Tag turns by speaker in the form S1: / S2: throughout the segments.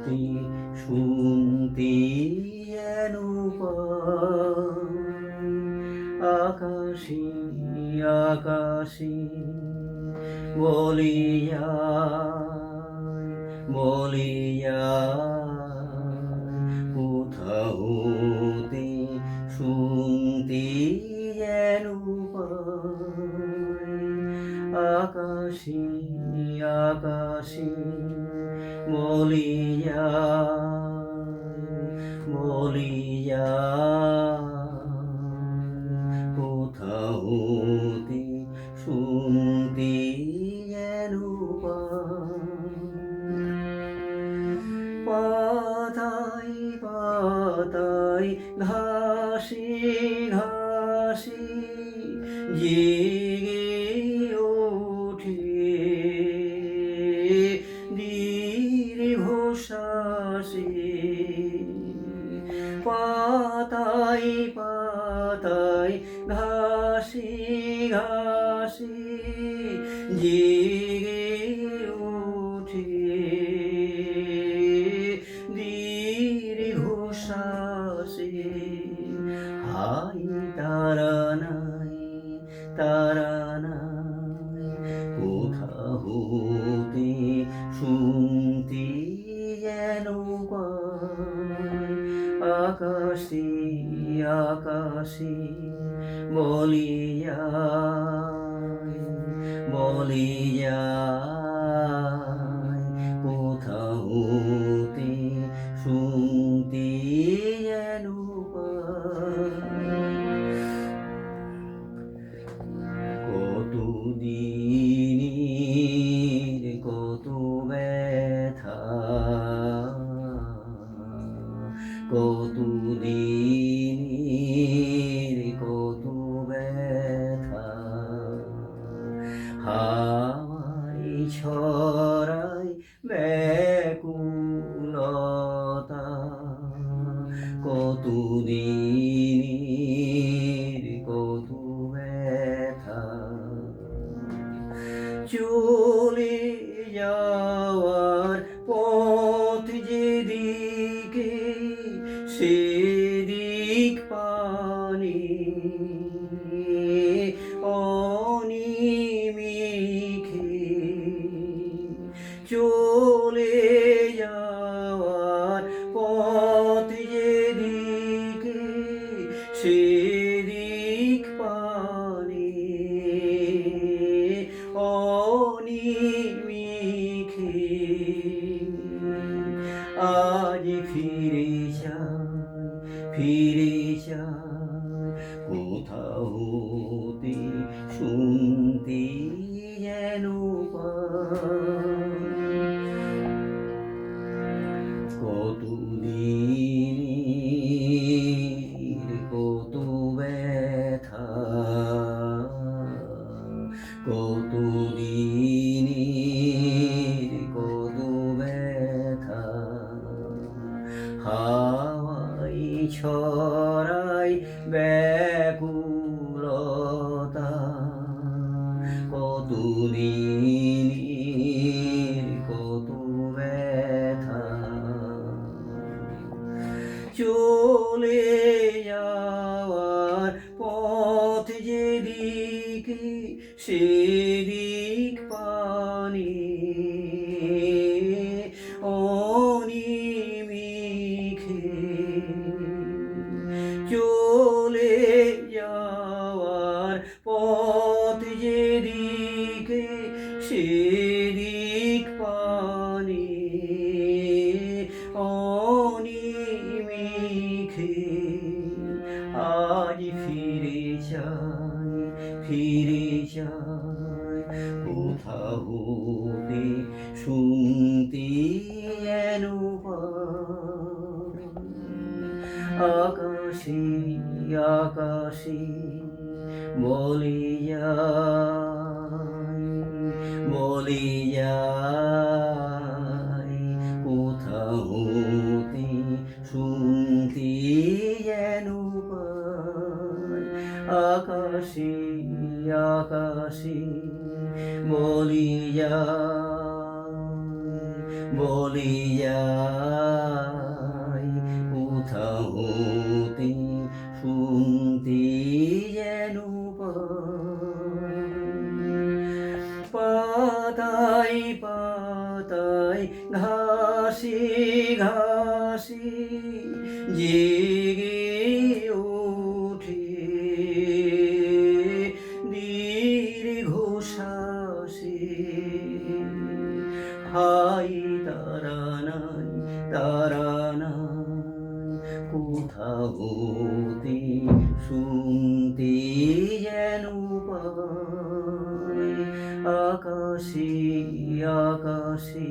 S1: হতে শুনতে যেন পাই আকাশে আকাশে বলে যায় বলে যায় কোথা হতে শুনতে যেন পাই আকাশে আকাশে বলে যায় কোথা হতে শুনতে যেন পাতায় পাতায় ঘাসে ঘাসে জেগে ওঠে দীর্ঘশ্বাসে পাতায় পাতায় ঘাসে ঘাসে জেগে ওঠে দীর্ঘশ্বাসে হাই তারা নাই তারা নাই কোথা হতে শুনতে যেন পাই আকাশে আকাশে বলে যায় কোথা হতে শুনতে যেন কতদিনের কত ব্যথা কতদিনের কত ব্যথা হাওয়ায় ছড়ায় ব্যাকুলতা কতদিনের কত ব্যথা চলে যাওয়ার পথ যেদিকে সেদিক পানে অনিমিখে চলে যাওয়ার পথ যেদিকে সেদিক পানে অনিমিখে আজ ফিরে যায় কোথা হতে শুনতে যেন পাই কতদিনের কত ব্যথা কতদিনের কত ব্যথা হাওয়ায় ছড়ায় ব্যাকুলতা কতদিনের কত ব্যথা চলে যাওয়ার পথ যেদিকে সেদিক পানে অনিমিখে চলে যাওয়ার পথ যেদিকে সেদিক পানে অনিমিখে আজ ফিরে যায় কোথা হতে শুনতে যেন পাই আকাশে আকাশে বলে যায় কোথা হতে শুনতে যেন পাই আকাশে আকাশে বলে বলিয়াই কোথাও হতে শুনতে যেন পাতায় পাতায় ঘাসে ঘাসে জেগে ওঠে দীর্ঘশ্বাসে হাই তারা নাই তারা নাই কোথাও হতে শুনতে যেন পাই আকাশে আকাশে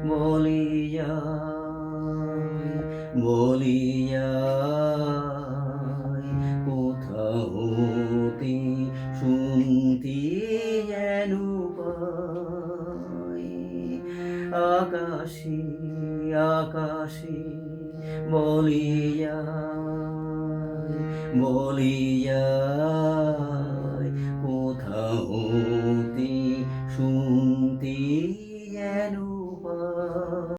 S1: বলিয়াই কোথাও হতে শুনতে যেন পাই আকাশে আকাশে বলিয়াই